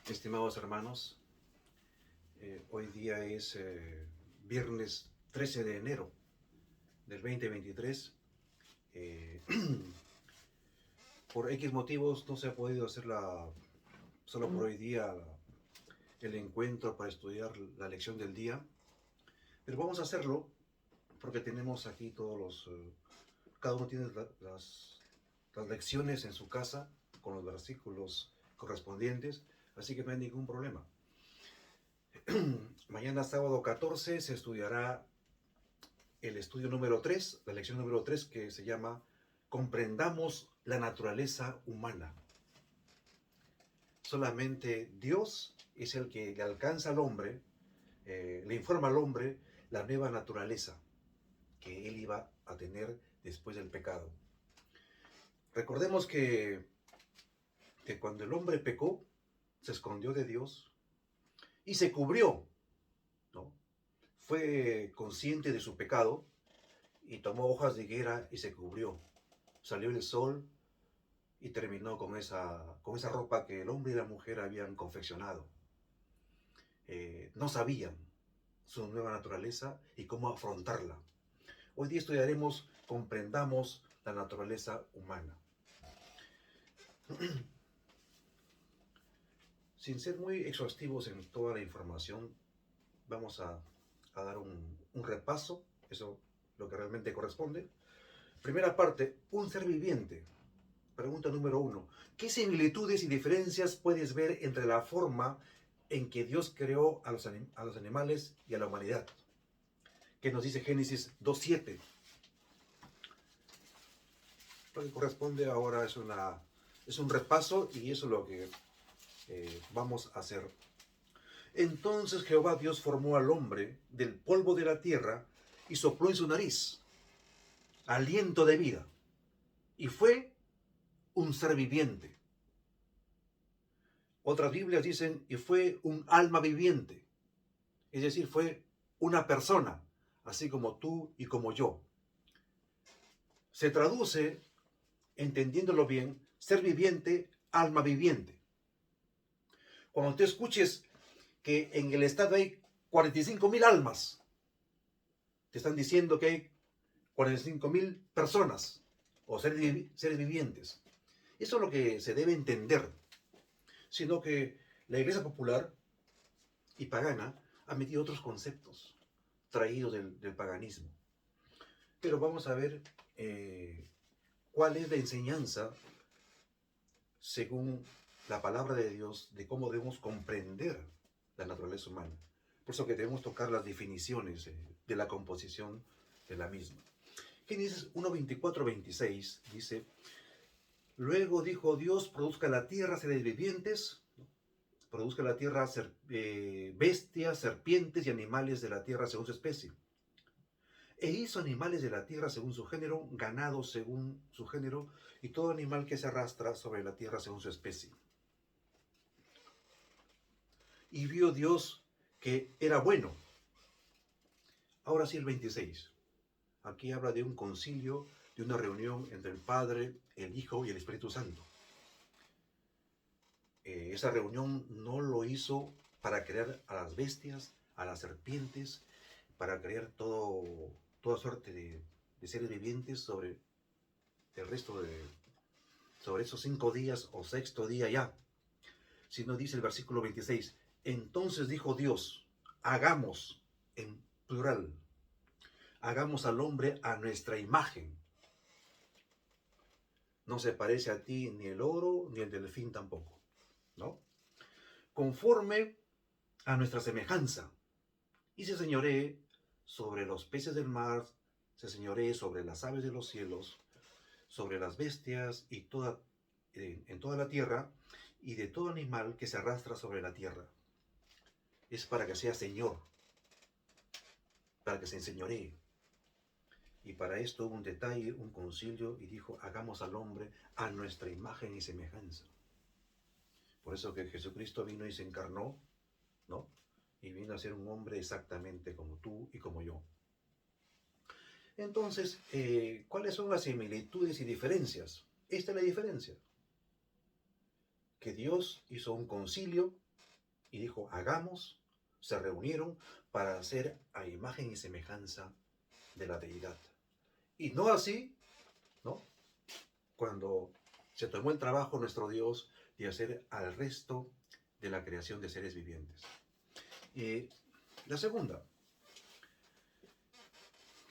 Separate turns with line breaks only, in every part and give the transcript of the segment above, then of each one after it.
Estimados hermanos, hoy día es viernes 13 de enero del 2023. Eh, por X motivos no se ha podido hacer solo por hoy día el encuentro para estudiar la lección del día, pero vamos a hacerlo porque tenemos aquí cada uno tiene las lecciones en su casa con los versículos correspondientes, así que no hay ningún problema. Mañana sábado 14 se estudiará el estudio número 3, la lección número 3, que se llama Comprendamos la naturaleza humana. Solamente Dios es el que le alcanza al hombre, le informa al hombre la nueva naturaleza que él iba a tener después del pecado. Recordemos que cuando el hombre pecó, se escondió de Dios y se cubrió, ¿no? Fue consciente de su pecado y tomó hojas de higuera y se cubrió. Salió el sol y terminó con esa ropa que el hombre y la mujer habían confeccionado. No sabían su nueva naturaleza y cómo afrontarla. Hoy día estudiaremos, comprendamos la naturaleza humana. Sin ser muy exhaustivos en toda la información, vamos a dar un repaso, eso lo que realmente corresponde. Primera parte, un ser viviente. Pregunta número 1. ¿Qué similitudes y diferencias puedes ver entre la forma en que Dios creó a los animales y a la humanidad? ¿Qué nos dice Génesis 2.7? Lo que corresponde ahora es un repaso y eso es lo que vamos a hacer. Entonces Jehová Dios formó al hombre del polvo de la tierra y sopló en su nariz aliento de vida y fue un ser viviente. Otras Biblias dicen, y fue un alma viviente. Es decir, fue una persona, así como tú y como yo. Se traduce, entendiéndolo bien, ser viviente, alma viviente. Cuando tú escuches que en el estado hay 45,000 almas, te están diciendo que hay 45,000 personas o seres vivientes. Eso es lo que se debe entender. Sino que la iglesia popular y pagana ha metido otros conceptos traídos del paganismo. Pero vamos a ver cuál es la enseñanza según la palabra de Dios de cómo debemos comprender la naturaleza humana. Por eso que debemos tocar las definiciones de la composición de la misma. Génesis 1:24-26 dice, luego dijo Dios, produzca la tierra seres vivientes, produzca la tierra bestias, serpientes y animales de la tierra según su especie. E hizo animales de la tierra según su género, ganado según su género, y todo animal que se arrastra sobre la tierra según su especie. Y vio Dios que era bueno. Ahora sí el 26. Aquí habla de un concilio, de una reunión entre el Padre, el Hijo y el Espíritu Santo. Esa reunión no lo hizo para crear a las bestias, a las serpientes, para crear toda suerte de seres vivientes sobre el resto sobre esos 5 días o sexto día ya. Sino dice el versículo 26, entonces dijo Dios, hagamos, en plural, hagamos al hombre a nuestra imagen. No se parece a ti ni el oro ni el delfín tampoco, ¿no? Conforme a nuestra semejanza, y se señoree sobre los peces del mar, se señoree sobre las aves de los cielos, sobre las bestias y en toda la tierra, y de todo animal que se arrastra sobre la tierra. Es para que sea Señor, para que se enseñoree. Y para esto hubo un detalle, un concilio, y dijo, hagamos al hombre a nuestra imagen y semejanza. Por eso que Jesucristo vino y se encarnó, ¿no? Y vino a ser un hombre exactamente como tú y como yo. Entonces, ¿cuáles son las similitudes y diferencias? Esta es la diferencia. Que Dios hizo un concilio y dijo, hagamos, se reunieron para hacer a imagen y semejanza de la deidad. Y no así, ¿no? Cuando se tomó el trabajo nuestro Dios de hacer al resto de la creación de seres vivientes. La segunda,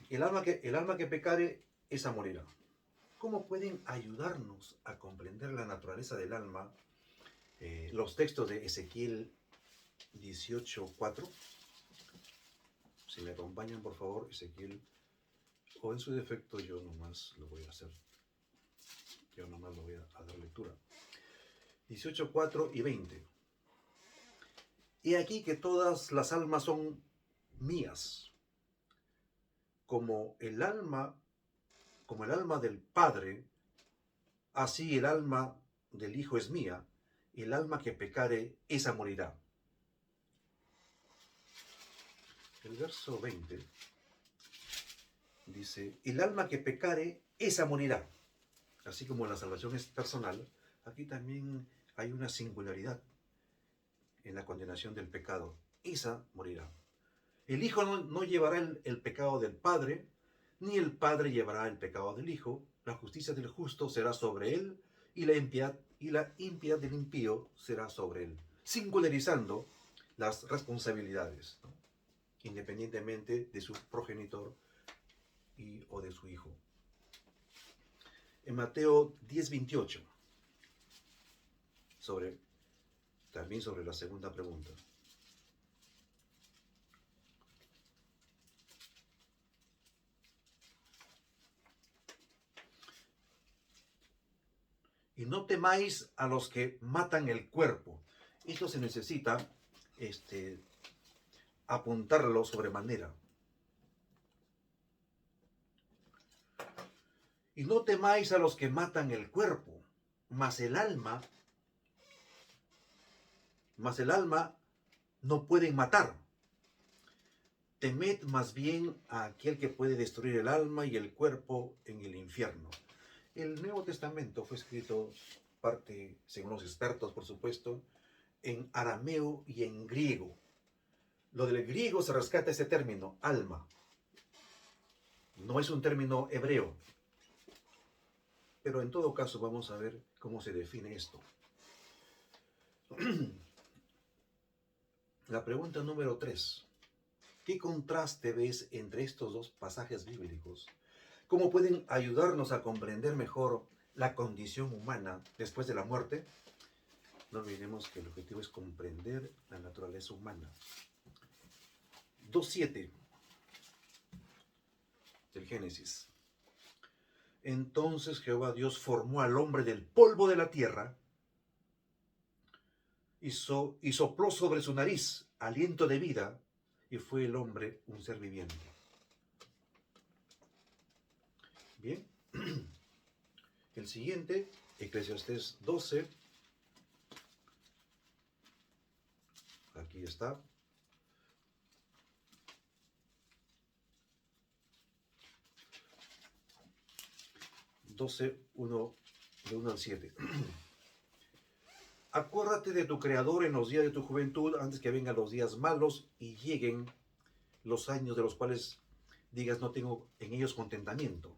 el alma que pecare, esa morirá. ¿Cómo pueden ayudarnos a comprender la naturaleza del alma los textos de Ezequiel 18:4? Si me acompañan, por favor, Ezequiel, o en su defecto yo nomás lo voy a hacer. Yo nomás lo voy a dar lectura. 18:4 y 20. He aquí que todas las almas son mías, como el alma del Padre, así el alma del Hijo es mía, y el alma que pecare, esa morirá. El verso 20 dice, el alma que pecare, esa morirá. Así como la salvación es personal, aquí también hay una singularidad en la condenación del pecado. Esa morirá. El Hijo no llevará el pecado del Padre, ni el Padre llevará el pecado del Hijo. La justicia del justo será sobre él, y la impiedad del impío será sobre él. Singularizando las responsabilidades, ¿no? Independientemente de su progenitor o de su hijo. En Mateo 10:28, también sobre la segunda pregunta. Y no temáis a los que matan el cuerpo. Esto se necesita apuntarlo sobremanera. Y no temáis a los que matan el cuerpo, mas el alma no pueden matar. Temed más bien a aquel que puede destruir el alma y el cuerpo en el infierno. El Nuevo Testamento fue escrito, parte, según los expertos, por supuesto, en arameo y en griego. Lo del griego se rescata ese término, alma. No es un término hebreo. Pero en todo caso vamos a ver cómo se define esto. La pregunta número 3. ¿Qué contraste ves entre estos dos pasajes bíblicos? ¿Cómo pueden ayudarnos a comprender mejor la condición humana después de la muerte? No olvidemos que el objetivo es comprender la naturaleza humana. 2:7 del Génesis. Entonces Jehová Dios formó al hombre del polvo de la tierra y sopló sobre su nariz aliento de vida, y fue el hombre un ser viviente. Bien. El siguiente, Eclesiastés 12. Aquí está. 12, 1, de 1 al 7. Acuérdate de tu Creador en los días de tu juventud, antes que vengan los días malos y lleguen los años de los cuales digas no tengo en ellos contentamiento.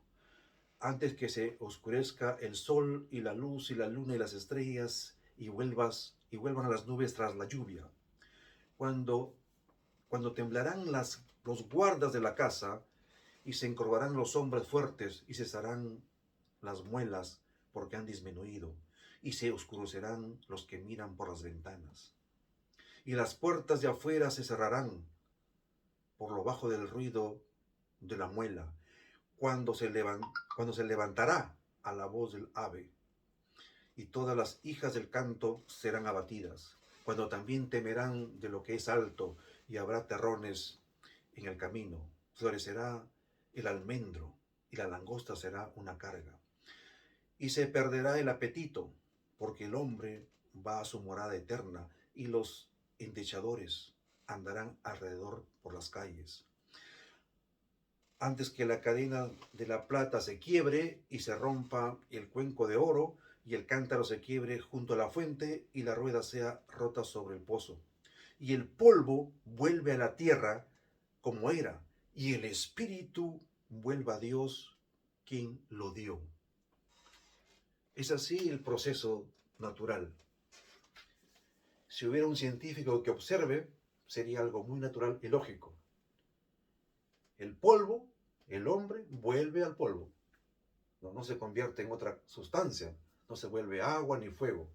Antes que se oscurezca el sol y la luz y la luna y las estrellas y vuelvan a las nubes tras la lluvia. Cuando temblarán los guardas de la casa y se encorvarán los hombres fuertes y cesarán las muelas porque han disminuido, y se oscurecerán los que miran por las ventanas. Y las puertas de afuera se cerrarán por lo bajo del ruido de la muela, cuando se levantará a la voz del ave, y todas las hijas del canto serán abatidas, cuando también temerán de lo que es alto, y habrá terrones en el camino. Florecerá el almendro, y la langosta será una carga. Y se perderá el apetito, porque el hombre va a su morada eterna, y los endechadores andarán alrededor por las calles. Antes que la cadena de la plata se quiebre y se rompa el cuenco de oro, y el cántaro se quiebre junto a la fuente, y la rueda sea rota sobre el pozo. y el polvo vuelve a la tierra como era, y el espíritu vuelve a Dios quien lo dio. Es así el proceso natural. Si hubiera un científico que observe, sería algo muy natural y lógico. El polvo, el hombre, vuelve al polvo. No se convierte en otra sustancia. No se vuelve agua ni fuego.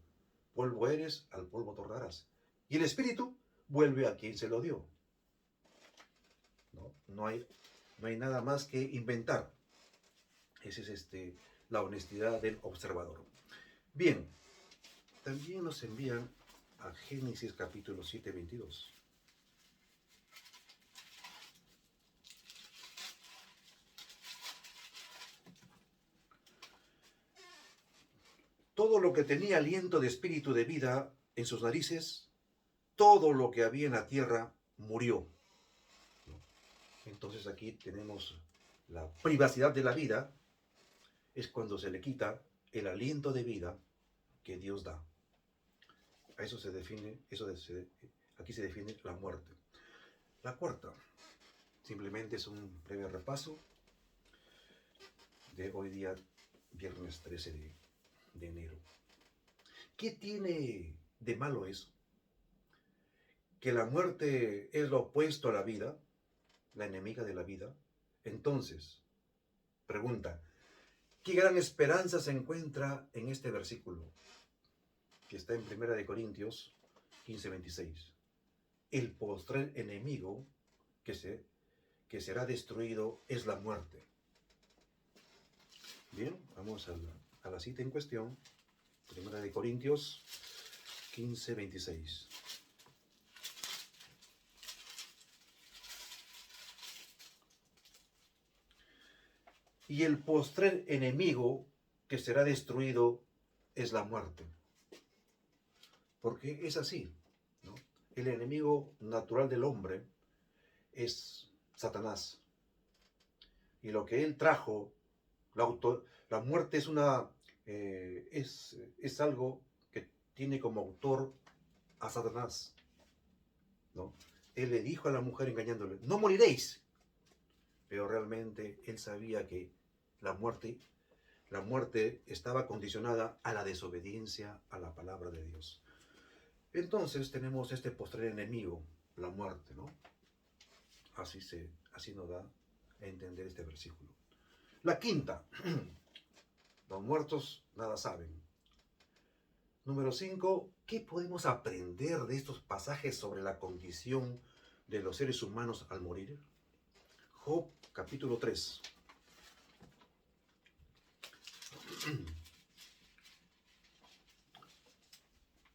Polvo eres, al polvo tornarás. Y el espíritu vuelve a quien se lo dio. No hay nada más que inventar. Esa es la honestidad del observador. Bien, también nos envían a Génesis capítulo 7, 22. Todo lo que tenía aliento de espíritu de vida en sus narices, todo lo que había en la tierra murió. Entonces aquí tenemos la privacidad de la vida, es cuando se le quita el aliento de vida que Dios da. A eso se define, aquí se define la muerte. La cuarta, simplemente es un breve repaso de hoy día, viernes 13 de enero. ¿Qué tiene de malo eso? Que la muerte es lo opuesto a la vida, la enemiga de la vida. Entonces, pregunta, ¿qué gran esperanza se encuentra en este versículo? Que está en 1 Corintios 15:26. El postrer enemigo que será destruido es la muerte. Bien, vamos a la cita en cuestión. 1 Corintios 15:26. Y el postrer enemigo que será destruido es la muerte. Porque es así, ¿no? El enemigo natural del hombre es Satanás. Y lo que él trajo, la muerte es algo que tiene como autor a Satanás, ¿no? Él le dijo a la mujer engañándole, no moriréis. Pero realmente él sabía que la muerte estaba condicionada a la desobediencia a la palabra de Dios. Entonces tenemos este postrer enemigo, la muerte, ¿no? Así nos da a entender este versículo. La quinta, los muertos nada saben. Número 5, ¿qué podemos aprender de estos pasajes sobre la condición de los seres humanos al morir? Job, capítulo 3.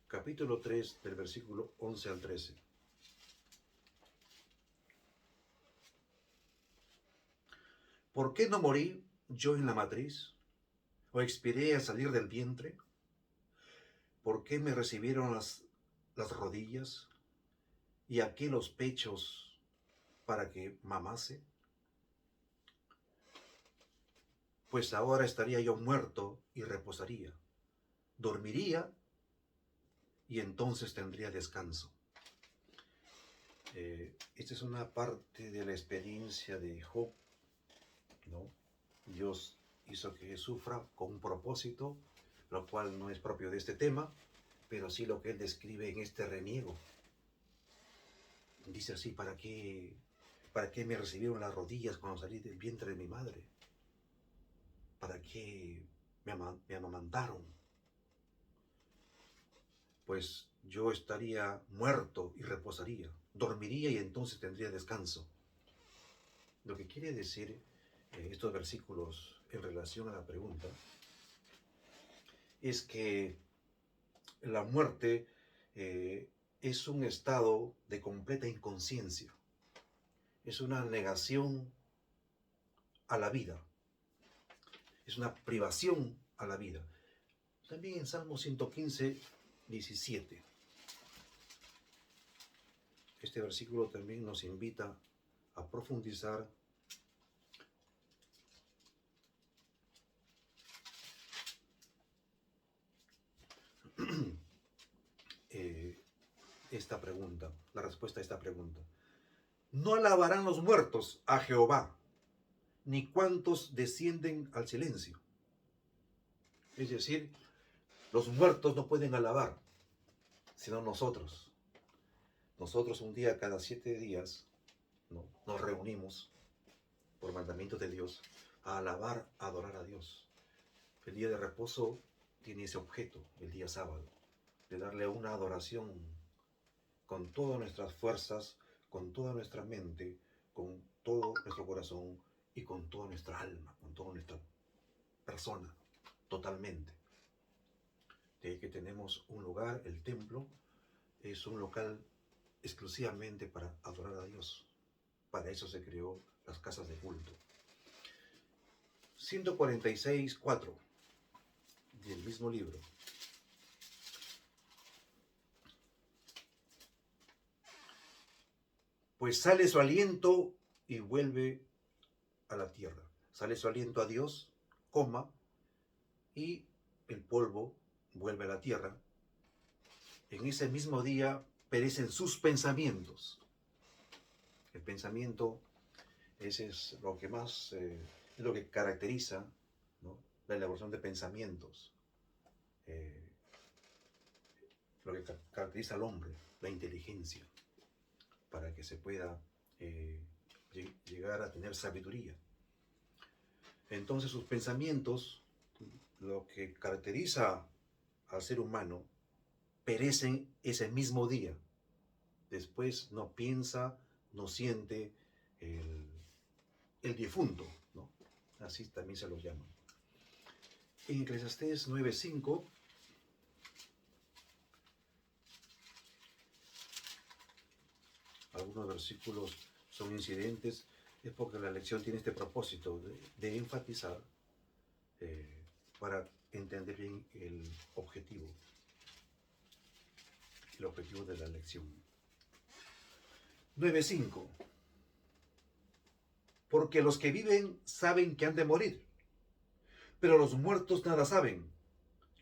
Capítulo 3, del versículo 11 al 13. ¿Por qué no morí yo en la matriz? ¿O expiré al salir del vientre? ¿Por qué me recibieron las rodillas y aquí los pechos para que mamase? Pues ahora estaría yo muerto y reposaría. Dormiría y entonces tendría descanso. Esta es una parte de la experiencia de Job, ¿no? Dios hizo que sufra con un propósito, lo cual no es propio de este tema, pero sí lo que él describe en este reniego. Dice así, ¿para qué me recibieron las rodillas cuando salí del vientre de mi madre? ¿Para qué me amamantaron? Pues yo estaría muerto y reposaría, dormiría y entonces tendría descanso. Lo que quiere decir estos versículos en relación a la pregunta es que la muerte es un estado de completa inconsciencia, es una negación a la vida, es una privación a la vida. También en Salmo 115, 17. Este versículo también nos invita a profundizar esta pregunta, la respuesta a esta pregunta. No alabarán los muertos a Jehová, ni cuantos descienden al silencio. Es decir, los muertos no pueden alabar, sino nosotros. Nosotros un día cada 7 días, ¿no?, nos reunimos por mandamiento de Dios a alabar, a adorar a Dios. El día de reposo tiene ese objeto, el día sábado, de darle una adoración con todas nuestras fuerzas, con toda nuestra mente, con todo nuestro corazón y con toda nuestra alma, con toda nuestra persona, totalmente. De ahí que tenemos un lugar, el templo, es un local exclusivamente para adorar a Dios. Para eso se creó las casas de culto. 146:4 del mismo libro. Pues sale su aliento y vuelve a la tierra. Sale su aliento a Dios, coma, y el polvo vuelve a la tierra. En ese mismo día perecen sus pensamientos. El pensamiento, ese es lo que más, es lo que caracteriza, ¿no?, la elaboración de pensamientos. Lo que caracteriza al hombre, la inteligencia, para que se pueda llegar a tener sabiduría. Entonces sus pensamientos, lo que caracteriza al ser humano, perecen ese mismo día. Después no piensa, no siente el difunto, ¿no? Así también se lo llama. En Eclesiastés 9:5, algunos versículos son incidentes, es porque la lección tiene este propósito de enfatizar para entender bien el objetivo de la lección. 9:5. Porque los que viven saben que han de morir, pero los muertos nada saben,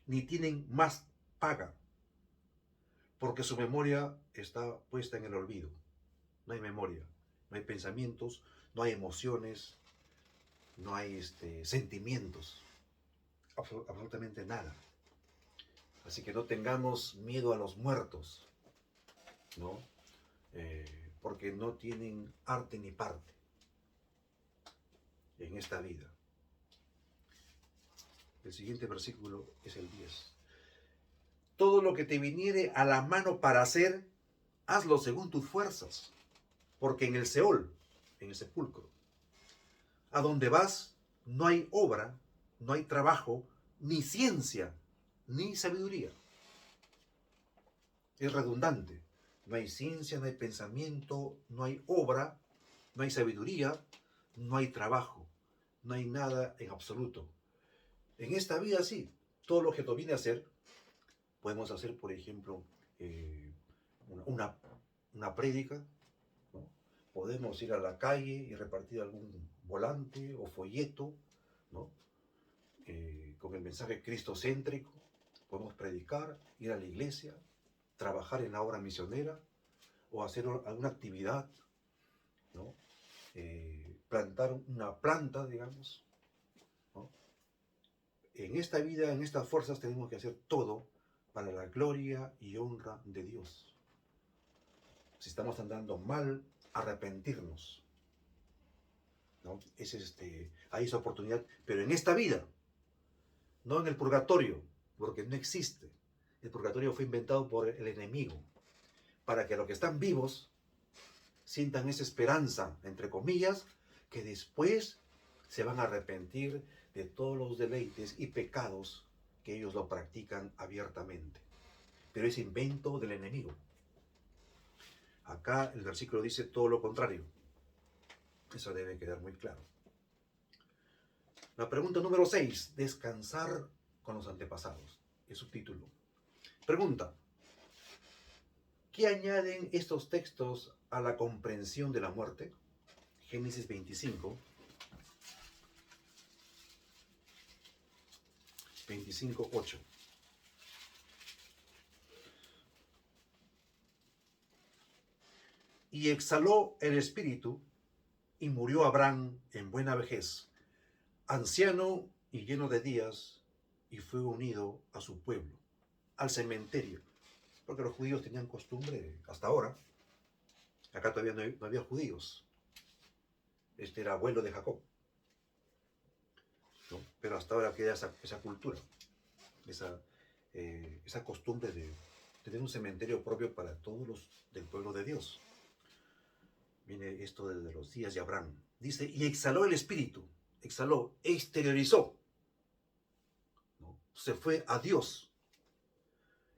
ni tienen más paga, porque su memoria está puesta en el olvido. No hay memoria, no hay pensamientos, no hay emociones, no hay sentimientos, absolutamente nada. Así que no tengamos miedo a los muertos, ¿no? Porque no tienen arte ni parte en esta vida. El siguiente versículo es el 10. Todo lo que te viniere a la mano para hacer, hazlo según tus fuerzas, porque en el Seol, en el sepulcro, a donde vas, no hay obra, no hay trabajo, ni ciencia, ni sabiduría. Es redundante. No hay ciencia, no hay pensamiento, no hay obra, no hay sabiduría, no hay trabajo, no hay nada en absoluto. En esta vida sí, todo lo que te viene a hacer, podemos hacer, por ejemplo, una prédica, ¿no? Podemos ir a la calle y repartir algún volante o folleto, ¿no?, con el mensaje cristocéntrico. Podemos predicar, ir a la iglesia, trabajar en la obra misionera o hacer alguna actividad, ¿no?, plantar una planta, digamos, ¿no? En esta vida, en estas fuerzas, tenemos que hacer todo para la gloria y honra de Dios. Si estamos andando mal, arrepentirnos, ¿no? Hay esa oportunidad, pero en esta vida, no en el purgatorio, porque no existe. El purgatorio fue inventado por el enemigo, para que los que están vivos sientan esa esperanza, entre comillas, que después se van a arrepentir de todos los deleites y pecados que ellos lo practican abiertamente. Pero es invento del enemigo. Acá el versículo dice todo lo contrario. Eso debe quedar muy claro. La pregunta número 6, descansar con los antepasados. El subtítulo. Pregunta: ¿qué añaden estos textos a la comprensión de la muerte? Génesis 25, 25:8. y exhaló el espíritu, y murió Abraham en buena vejez, anciano y lleno de días, y fue unido a su pueblo, al cementerio, porque los judíos tenían costumbre, hasta ahora, acá todavía no había judíos, este era abuelo de Jacob, ¿no? Pero hasta ahora queda esa cultura, esa costumbre de tener un cementerio propio para todos los del pueblo de Dios. Viene esto desde los días de Abraham. Dice, y exhaló el espíritu, exhaló, exteriorizó, ¿no? Se fue a Dios.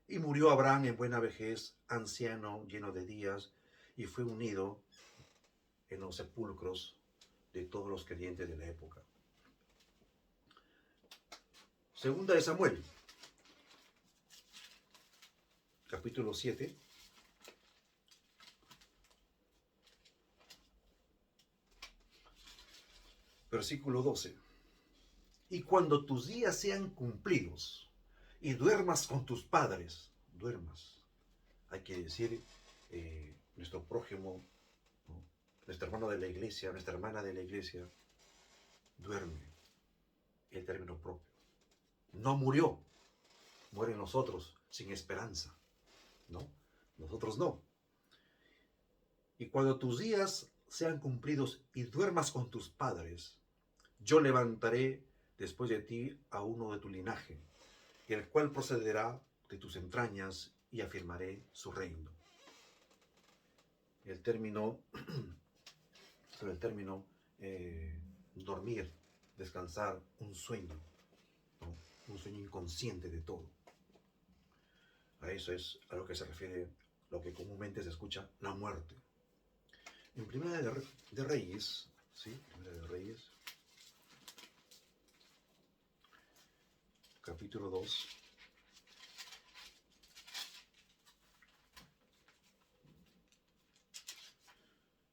Y murió Abraham en buena vejez, anciano, lleno de días, y fue unido en los sepulcros de todos los creyentes de la época. Segunda de Samuel, capítulo 7. Versículo 12. Y cuando tus días sean cumplidos y duermas con tus padres, duermas, hay que decir, nuestro prójimo, ¿no? Nuestro hermano de la iglesia, nuestra hermana de la iglesia, duerme, el término propio. No murió, mueren nosotros sin esperanza, ¿no? Nosotros no. Y cuando tus días sean cumplidos y duermas con tus padres, yo levantaré después de ti a uno de tu linaje, el cual procederá de tus entrañas, y afirmaré su reino. El término, sobre el término dormir, descansar, un sueño, ¿no? Un sueño inconsciente de todo. A eso es a lo que se refiere lo que comúnmente se escucha, la muerte. En Primera de Reyes, ¿sí? Primera de Reyes, capítulo 2.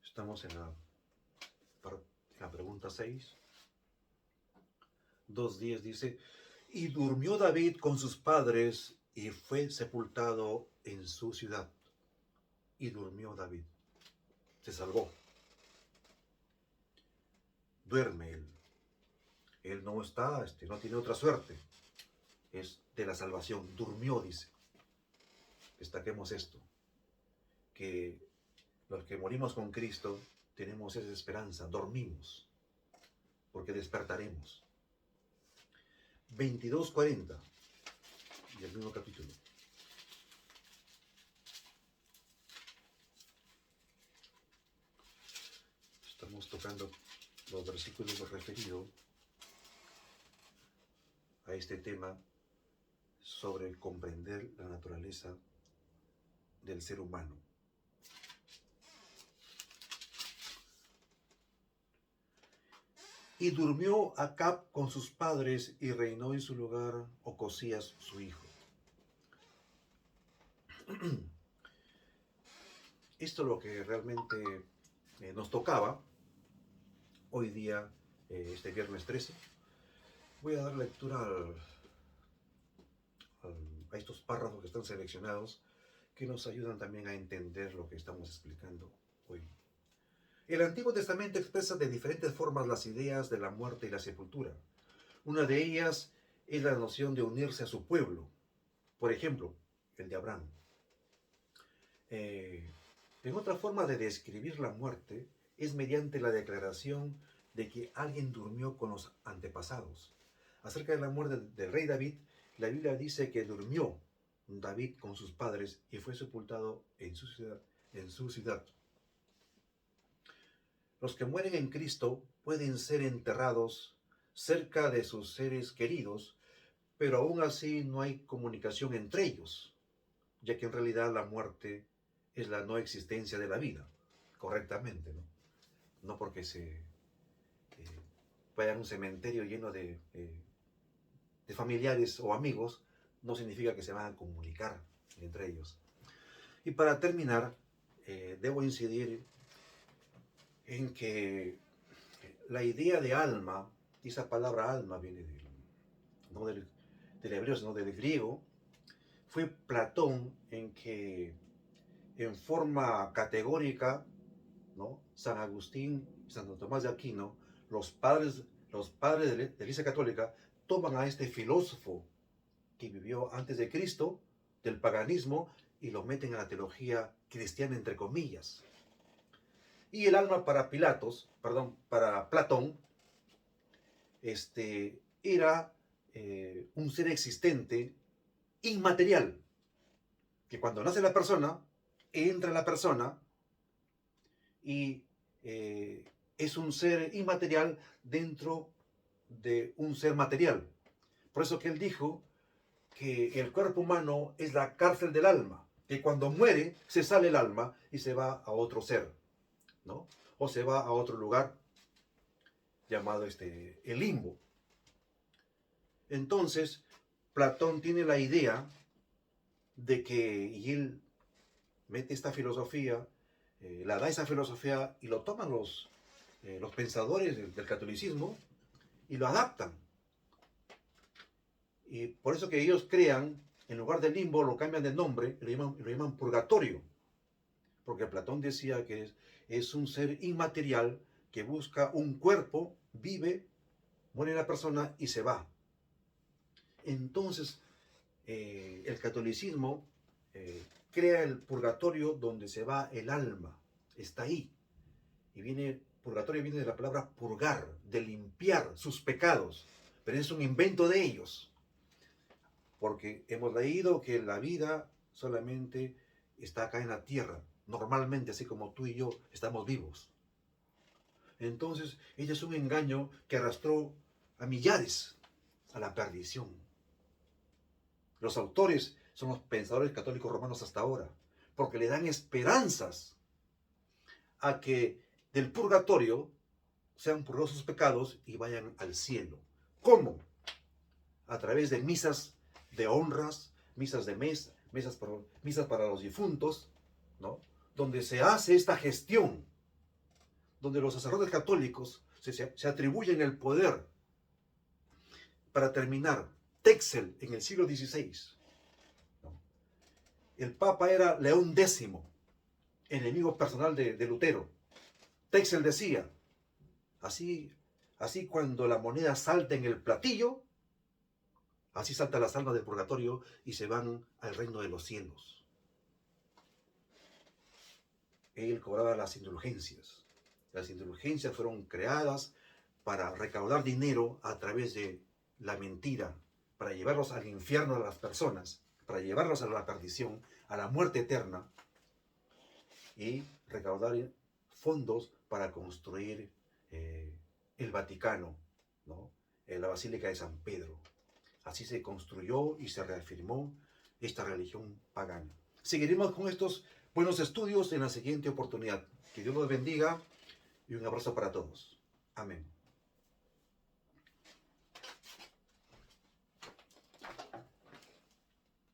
Estamos en la pregunta 6. 2:10 dice, y durmió David con sus padres y fue sepultado en su ciudad. Y durmió David. Se salvó. Duerme él. Él no está, no tiene otra suerte. Es de la salvación. Durmió, dice. Destaquemos esto. Que los que morimos con Cristo tenemos esa esperanza. Dormimos. Porque despertaremos. 22:40. Y el mismo capítulo. Estamos tocando los versículos referidos a este tema sobre comprender la naturaleza del ser humano. Y durmió Acab con sus padres y reinó en su lugar Ocosías su hijo. Esto es lo que realmente nos tocaba hoy día, este viernes 13. Voy a dar lectura a estos párrafos que están seleccionados, que nos ayudan también a entender lo que estamos explicando hoy. El Antiguo Testamento expresa de diferentes formas las ideas de la muerte y la sepultura. Una de ellas es la noción de unirse a su pueblo. Por ejemplo, el de Abraham. En otra forma de describir la muerte es mediante la declaración de que alguien durmió con los antepasados. Acerca de la muerte del rey David, la Biblia dice que durmió David con sus padres y fue sepultado en su ciudad. Los que mueren en Cristo pueden ser enterrados cerca de sus seres queridos, pero aún así no hay comunicación entre ellos, ya que en realidad la muerte es la no existencia de la vida, correctamente, ¿no? No porque se vaya a un cementerio lleno de familiares o amigos, no significa que se van a comunicar entre ellos. Y para terminar, debo incidir en que la idea de alma, y esa palabra alma viene no del hebreo, sino del griego, fue Platón en que en forma categórica ¿no? San Agustín y Santo Tomás de Aquino, los padres de la Iglesia Católica, toman a este filósofo que vivió antes de Cristo, del paganismo, y lo meten a la teología cristiana, entre comillas. Y el alma para Platón, era un ser existente, inmaterial, que cuando nace la persona, entra la persona y es un ser inmaterial dentro de un ser material. Por eso que él dijo que el cuerpo humano es la cárcel del alma, que cuando muere se sale el alma y se va a otro ser, ¿no? O se va a otro lugar llamado el limbo. Entonces, Platón tiene la idea de que, y él mete esta filosofía, la da esa filosofía y lo toman los pensadores del catolicismo y lo adaptan. Y por eso que ellos crean, en lugar de limbo, lo cambian de nombre y lo llaman purgatorio. Porque Platón decía que es un ser inmaterial que busca un cuerpo, vive, muere la persona y se va. Entonces, el catolicismo crea el purgatorio donde se va el alma. Está ahí. Y purgatorio viene de la palabra purgar, de limpiar sus pecados. Pero es un invento de ellos. Porque hemos leído que la vida solamente está acá en la tierra, normalmente, así como tú y yo estamos vivos. Entonces, ella es un engaño que arrastró a millares a la perdición. Los autores son los pensadores católicos romanos hasta ahora, porque le dan esperanzas a que del purgatorio sean purgados sus pecados y vayan al cielo. ¿Cómo? A través de misas de honras, misas de misas para los difuntos, ¿no? Donde se hace esta gestión, donde los sacerdotes católicos se atribuyen el poder. Para terminar, Texel en el siglo XVI, ¿no? El Papa era León X, enemigo personal de Lutero. Texel decía, así cuando la moneda salta en el platillo, así saltan las almas del purgatorio y se van al reino de los cielos. Él cobraba las indulgencias. Las indulgencias fueron creadas para recaudar dinero a través de la mentira, para llevarlos al infierno a las personas, para llevarlos a la perdición, a la muerte eterna, y recaudar fondos para construir el Vaticano, ¿no? La Basílica de San Pedro. Así se construyó y se reafirmó esta religión pagana. Seguiremos con estos buenos estudios en la siguiente oportunidad. Que Dios los bendiga y un abrazo para todos. Amén.